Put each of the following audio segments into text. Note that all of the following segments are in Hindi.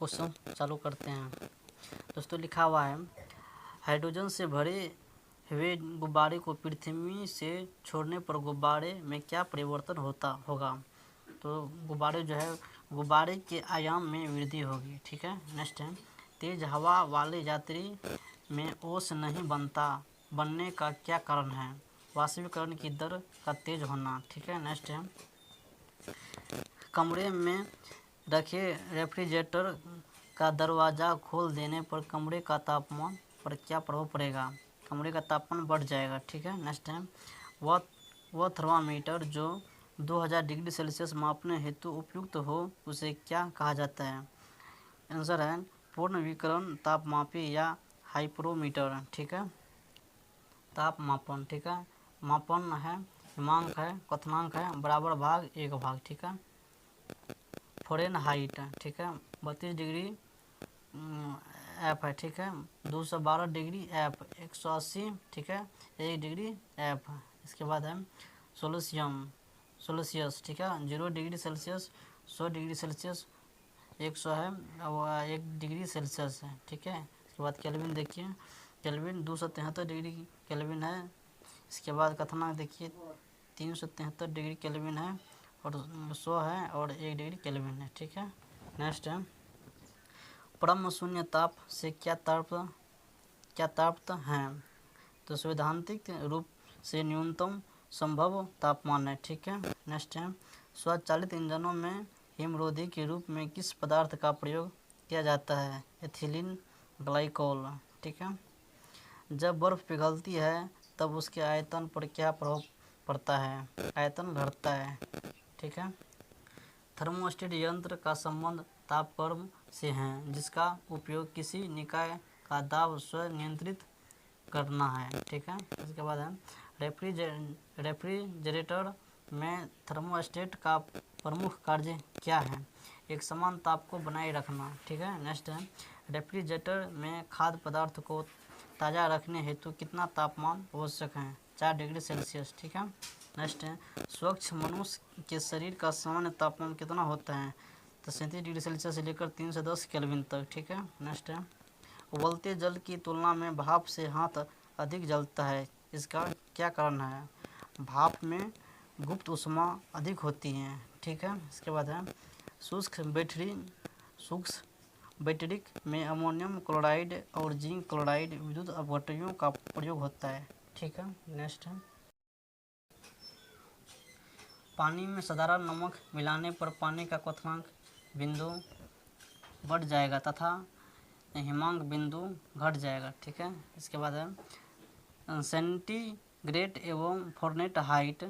क्वेश्चन चालू करते हैं। दोस्तों लिखा हुआ है, हाइड्रोजन से भरे हुए गुब्बारे को पृथ्वी से छोड़ने पर गुब्बारे में क्या परिवर्तन होगा। तो गुब्बारे जो है, गुब्बारे के आयाम में वृद्धि होगी। ठीक है, नेक्स्ट है, तेज हवा वाले यात्री में ओस नहीं बनने का क्या कारण है। वाष्पीकरण की दर का तेज होना। ठीक है, नेक्स्ट है, कमरे में रखे रेफ्रिजरेटर का दरवाज़ा खोल देने पर कमरे का तापमान पर क्या प्रभाव पड़ेगा। कमरे का तापमान बढ़ जाएगा। ठीक है, नेक्स्ट है, वह थर्मामीटर जो 2000 डिग्री सेल्सियस मापने हेतु उपयुक्त हो उसे क्या कहा जाता है। आंसर है पूर्ण विकिरण तापमापी या हाइग्रोमीटर। ठीक है, ताप मापन। ठीक है, मापन है, हिमांक है, क्वथनांक है, बराबर भाग एक भाग। ठीक है, फ़ारेनहाइट। ठीक है, 32 डिग्री एफ है। ठीक है, 212 डिग्री एफ, 180। ठीक है, 1 डिग्री एफ। इसके बाद है सेल्सियस। ठीक है, 0 डिग्री सेल्सियस, 100 डिग्री सेल्सियस, 100 है, 1 डिग्री सेल्सियस है। ठीक है, इसके बाद केल्विन देखिए, केल्विन 273 डिग्री केल्विन है। इसके बाद क्वथनांक देखिए, 373 डिग्री केल्विन है और 100 है और 1 डिग्री केल्विन है। ठीक है, नेक्स्ट है, परम शून्य ताप से क्या ताप्त हैं। तो सैद्धांतिक रूप से न्यूनतम संभव तापमान है। ठीक है, नेक्स्ट है, स्वचालित इंजनों में हिमरोधी के रूप में किस पदार्थ का प्रयोग किया जाता है। Ethylene glycol. ठीक है, जब बर्फ़ पिघलती है तब उसके आयतन पर क्या प्रभाव पड़ता है। आयतन घटता है। ठीक है, थर्मोस्टेट यंत्र का संबंध तापक्रम से है जिसका उपयोग किसी निकाय का दाब स्वयं नियंत्रित करना है। ठीक है, इसके बाद है, रेफ्रिजरेटर में थर्मोस्टेट का प्रमुख कार्य क्या है। एक समान ताप को बनाए रखना। ठीक है, नेक्स्ट है, रेफ्रिजरेटर में खाद्य पदार्थ को ताज़ा रखने हेतु कितना तापमान आवश्यक है। 4 डिग्री सेल्सियस। ठीक है, नेक्स्ट है, स्वच्छ मनुष्य के शरीर का सामान्य तापमान कितना होता है। तो 37 डिग्री सेल्सियस से लेकर 310 केल्विन तक। ठीक है, नेक्स्ट है, उबलते जल की तुलना में भाप से हाथ अधिक जलता है, इसका क्या कारण है। भाप में गुप्त ऊष्मा अधिक होती है। ठीक है, इसके बाद है, शुष्क बैटरी में अमोनियम क्लोराइड और जिंक क्लोराइड विद्युत अपघटनों का प्रयोग होता है। ठीक है, नेक्स्ट है, पानी में साधारण नमक मिलाने पर पानी का क्वथनांक बिंदु बढ़ जाएगा तथा हिमांक बिंदु घट जाएगा। ठीक है, इसके बाद है, सेंटीग्रेड एवं फ़ारेनहाइट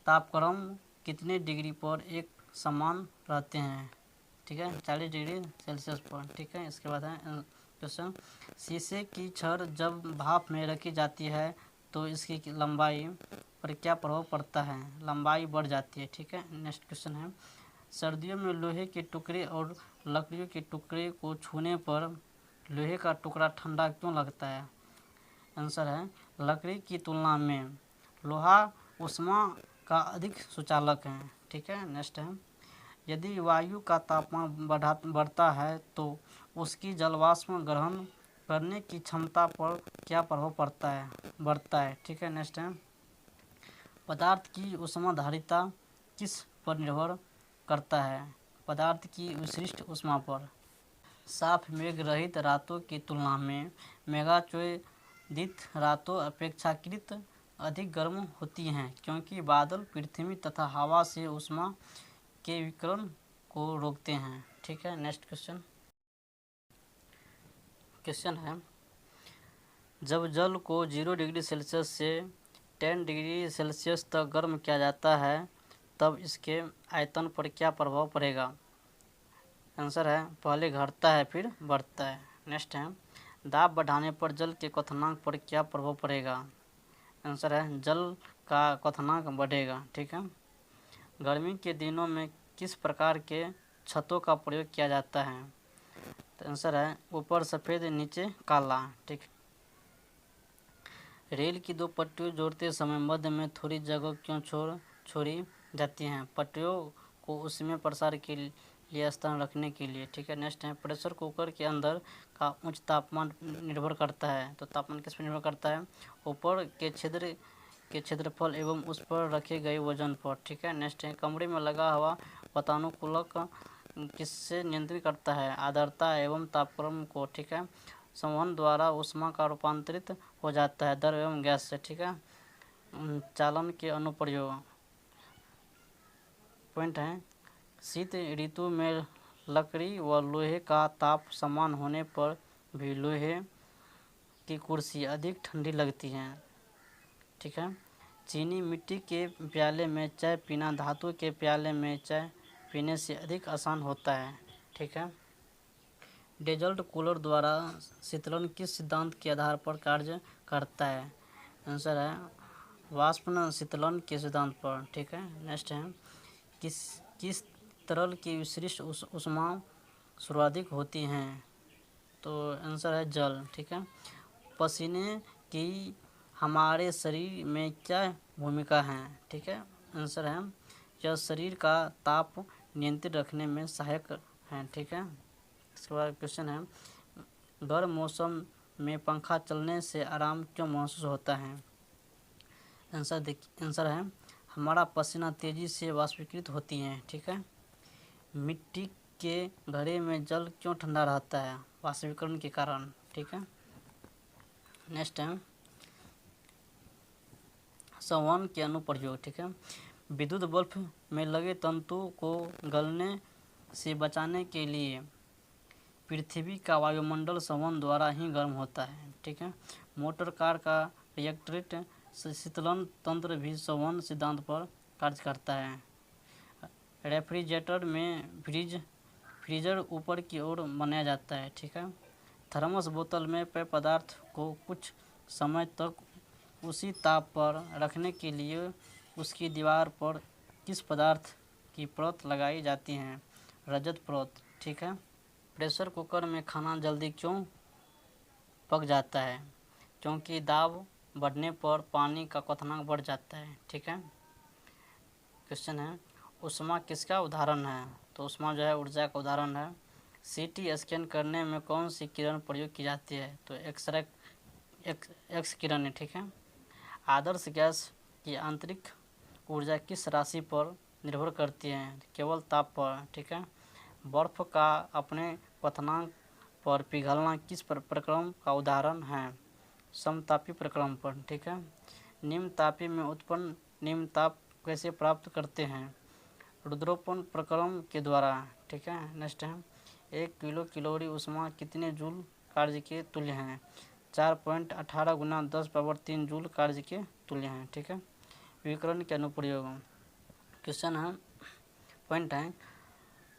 तापक्रम कितने डिग्री पर एक समान रहते हैं। ठीक है, 40 डिग्री सेल्सियस पर। ठीक है, इसके बाद है क्वेश्चन, शीशे की छड़ जब भाप में रखी जाती है तो इसकी लंबाई पर क्या प्रभाव पड़ता है। लंबाई बढ़ जाती है। ठीक है, नेक्स्ट क्वेश्चन है, सर्दियों में लोहे के टुकड़े और लकड़ियों के टुकड़े को छूने पर लोहे का टुकड़ा ठंडा क्यों लगता है। आंसर है, लकड़ी की तुलना में लोहा ऊष्मा का अधिक सुचालक है। ठीक है, नेक्स्ट है, यदि वायु का तापमान बढ़ता है तो उसकी जलवाष्प ग्रहण करने की क्षमता पर क्या प्रभाव बढ़ता है। ठीक है, नेक्स्ट है, पदार्थ की ऊष्माधारिता किस पर निर्भर करता है। पदार्थ की विशिष्ट ऊष्मा पर। साफ मेघ रहित रातों की तुलना में मेघाच्छादित रातों अपेक्षाकृत अधिक गर्म होती हैं क्योंकि बादल पृथ्वी तथा हवा से ऊष्मा के विकिरण को रोकते हैं। ठीक है, नेक्स्ट क्वेश्चन है, जब जल को 0 डिग्री सेल्सियस से 10 डिग्री सेल्सियस तक गर्म किया जाता है तब इसके आयतन पर क्या प्रभाव पड़ेगा। आंसर है, पहले घटता है फिर बढ़ता है। नेक्स्ट है, दाब बढ़ाने पर जल के क्वथनांक पर क्या प्रभाव पड़ेगा। आंसर है, जल का क्वथनांक बढ़ेगा। ठीक है, गर्मी के दिनों में किस प्रकार के छतों का प्रयोग किया जाता है। तो आंसर है, ऊपर सफ़ेद नीचे काला। ठीक, रेल की 2 पटरियों जोड़ते समय मध्य में थोड़ी जगह क्यों छोड़ी जाती हैं। पटरियों को उसमें प्रसार के लिए स्थान रखने के लिए, ठीक है। नेक्स्ट है प्रेशर कुकर के अंदर का उच्च तापमान निर्भर करता है। तो तापमान किस पर निर्भर करता है? ऊपर के छिद्र के क्षेत्रफल एवं उस पर रखे गए वजन पर, ठीक है। नेक्स्ट है कमरे में लगा हुआ वातानुकूलक किससे नियंत्रित करता है? आर्द्रता एवं तापक्रम को, ठीक है। संवहन द्वारा ऊष्मा का रूपांतरित हो जाता है द्रव एवं गैस से, ठीक है। चालन के अनुप्रयोग पॉइंट है। शीत ऋतु में लकड़ी व लोहे का ताप समान होने पर भी लोहे की कुर्सी अधिक ठंडी लगती है, ठीक है। चीनी मिट्टी के प्याले में चाय पीना धातु के प्याले में चाय पीने से अधिक आसान होता है, ठीक है। डेजर्ट कूलर द्वारा शीतलन किस सिद्धांत के आधार पर कार्य करता है? आंसर है वाष्प शीतलन के सिद्धांत पर, ठीक है। नेक्स्ट है किस तरल की विशिष्ट ऊष्मा सर्वाधिक होती हैं? तो आंसर है जल, ठीक है। पसीने की हमारे शरीर में क्या भूमिका है? ठीक है। आंसर है यह शरीर का ताप नियंत्रित रखने में सहायक है, ठीक है। इसके बाद क्वेश्चन है गर्म मौसम में पंखा चलने से आराम क्यों महसूस होता है? आंसर है हमारा पसीना तेजी से वाष्पीकृत होती है, ठीक है। मिट्टी के घड़े में जल क्यों ठंडा रहता है? वाष्पीकरण के कारण, ठीक है। नेक्स्ट है संवहन के अनुप्रयोग, ठीक है। विद्युत बल्ब में लगे तंतु को गलने से बचाने के लिए पृथ्वी का वायुमंडल संवहन द्वारा ही गर्म होता है, ठीक है। मोटर कार का रिएक्टरेट शीतलन तंत्र भी संवहन सिद्धांत पर कार्य करता है। रेफ्रिजरेटर में फ्रीजर ऊपर की ओर बनाया जाता है, ठीक है। थर्मस बोतल में पेय पदार्थ को कुछ समय तक उसी ताप पर रखने के लिए उसकी दीवार पर किस पदार्थ की परत लगाई जाती है? रजत परत, ठीक है। प्रेशर कुकर में खाना जल्दी क्यों पक जाता है? क्योंकि दाब बढ़ने पर पानी का क्वथनांक बढ़ जाता है, ठीक है। क्वेश्चन है ऊष्मा किसका उदाहरण है? तो ऊष्मा जो है ऊर्जा का उदाहरण है। सीटी स्कैन करने में कौन सी किरण प्रयोग की जाती है? तो एक्स किरण है, ठीक है। आदर्श गैस की आंतरिक ऊर्जा किस राशि पर निर्भर करती है? केवल ताप पर, ठीक है। बर्फ का अपने क्वथनांक पर पिघलना किस प्रक्रम का उदाहरण है? समतापी प्रक्रम पर, ठीक है। निम्न तापी में उत्पन्न निम्न ताप कैसे प्राप्त करते हैं? रुद्रोपण प्रक्रम के द्वारा, ठीक है। नेक्स्ट है 1 किलो कैलोरी ऊष्मा कितने जूल कार्य के तुल्य हैं? 4.18 गुना 10⁻³ जूल कार्य के तुल्य हैं, ठीक है। विकिरण के अनुप्रयोग क्वेश्चन है पॉइंट है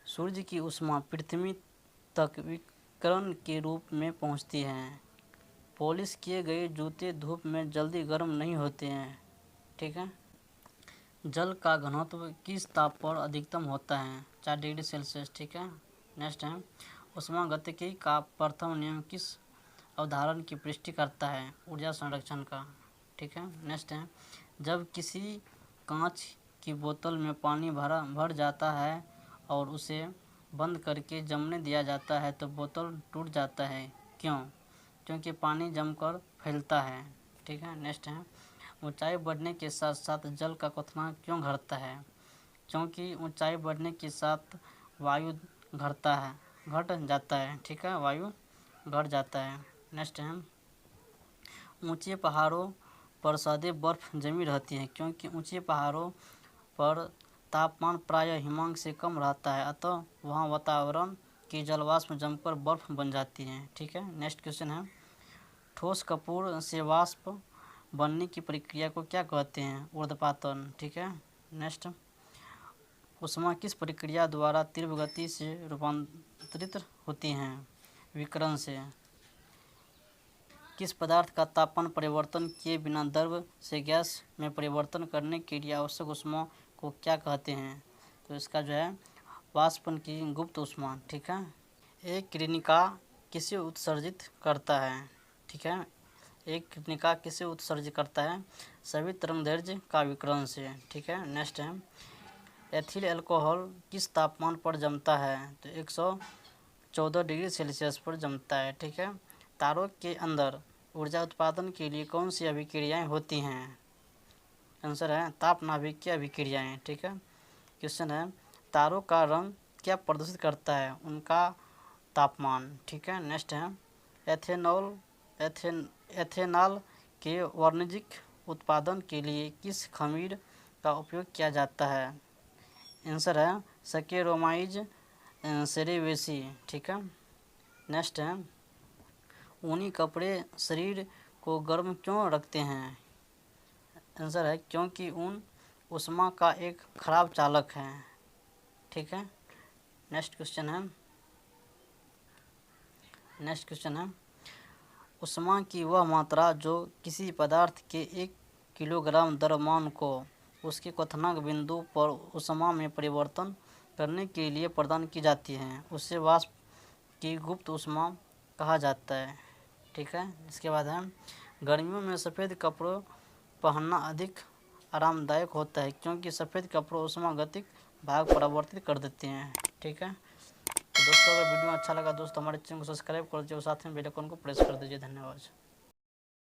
सूर्य की ऊष्मा पृथ्वी तक विकिरण के रूप में पहुंचती है। पॉलिश किए गए जूते धूप में जल्दी गर्म नहीं होते हैं, ठीक है। जल का घनत्व किस ताप पर अधिकतम होता है? 4 डिग्री सेल्सियस, ठीक है। नेक्स्ट है ऊष्मागतिकी का प्रथम नियम किस अवधारणा की पुष्टि करता है? ऊर्जा संरक्षण का, ठीक है। नेक्स्ट है जब किसी कांच की बोतल में पानी भर जाता है और उसे बंद करके जमने दिया जाता है तो बोतल टूट जाता है, क्यों? क्योंकि पानी जमकर फैलता है, ठीक है। नेक्स्ट है ऊंचाई बढ़ने के साथ साथ जल का क्वथनांक क्यों घटता है? क्योंकि ऊंचाई बढ़ने के साथ वायु घट जाता है, ठीक है। वायु घट जाता है। नेक्स्ट है ऊंचे पहाड़ों पर सदैव बर्फ जमी रहती है क्योंकि ऊंचे पहाड़ों पर तापमान प्रायः हिमांक से कम रहता है, अतः वहाँ वातावरण की जलवाष्प जमकर बर्फ बन जाती है, ठीक है। नेक्स्ट क्वेश्चन है ठोस कपूर से वाष्प बनने की प्रक्रिया को क्या कहते हैं? ऊर्ध्वपातन, ठीक है। नेक्स्ट ऊष्मा किस प्रक्रिया द्वारा तीव्र गति से रूपांतरित होती हैं? विकिरण से। किस पदार्थ का तापमान परिवर्तन किए बिना द्रव से गैस में परिवर्तन करने के लिए आवश्यक ऊष्मा को क्या कहते हैं? तो इसका जो है वाष्पन की गुप्त ऊष्मा, ठीक है। एक कृणिका किसे उत्सर्जित करता है? ठीक है। एक कृणिका किसे उत्सर्जित करता है? सभी तरंगदैर्घ्य का विकिरण से, ठीक है। नेक्स्ट है एथिल अल्कोहल किस तापमान पर जमता है? तो 114 डिग्री सेल्सियस पर जमता है। ठीक है। तारों के अंदर ऊर्जा उत्पादन के लिए कौन सी अभिक्रियाएं होती हैं? आंसर है ताप नाभिकीय अभिक्रियाएं। ठीक है। क्वेश्चन है तारों का रंग क्या प्रदर्शित करता है? उनका तापमान। ठीक है। नेक्स्ट है एथेनॉल के वाणिज्यिक उत्पादन के लिए किस खमीर का उपयोग किया जाता है? आंसर है सकेरोमाइज सेरेवेसी। ठीक है। नेक्स्ट है ऊनी कपड़े शरीर को गर्म क्यों रखते हैं? आंसर है क्योंकि ऊन ऊष्मा का एक खराब चालक है। ठीक है। नेक्स्ट क्वेश्चन है ऊष्मा की वह मात्रा जो किसी पदार्थ के 1 किलोग्राम द्रव्यमान को उसके क्वथनांक बिंदु पर ऊष्मा में परिवर्तन करने के लिए प्रदान की जाती है उसे वाष्प की गुप्त ऊष्मा कहा जाता है। ठीक है। इसके बाद है गर्मियों में सफ़ेद कपड़े पहनना अधिक आरामदायक होता है क्योंकि सफ़ेद कपड़े ऊष्मागतिक भाग परिवर्तित कर देते हैं। ठीक है। तो दोस्तों अगर वीडियो अच्छा लगा दोस्तों हमारे चैनल को सब्सक्राइब कर दीजिए और साथ में बेल आइकन को प्रेस कर दीजिए। धन्यवाद।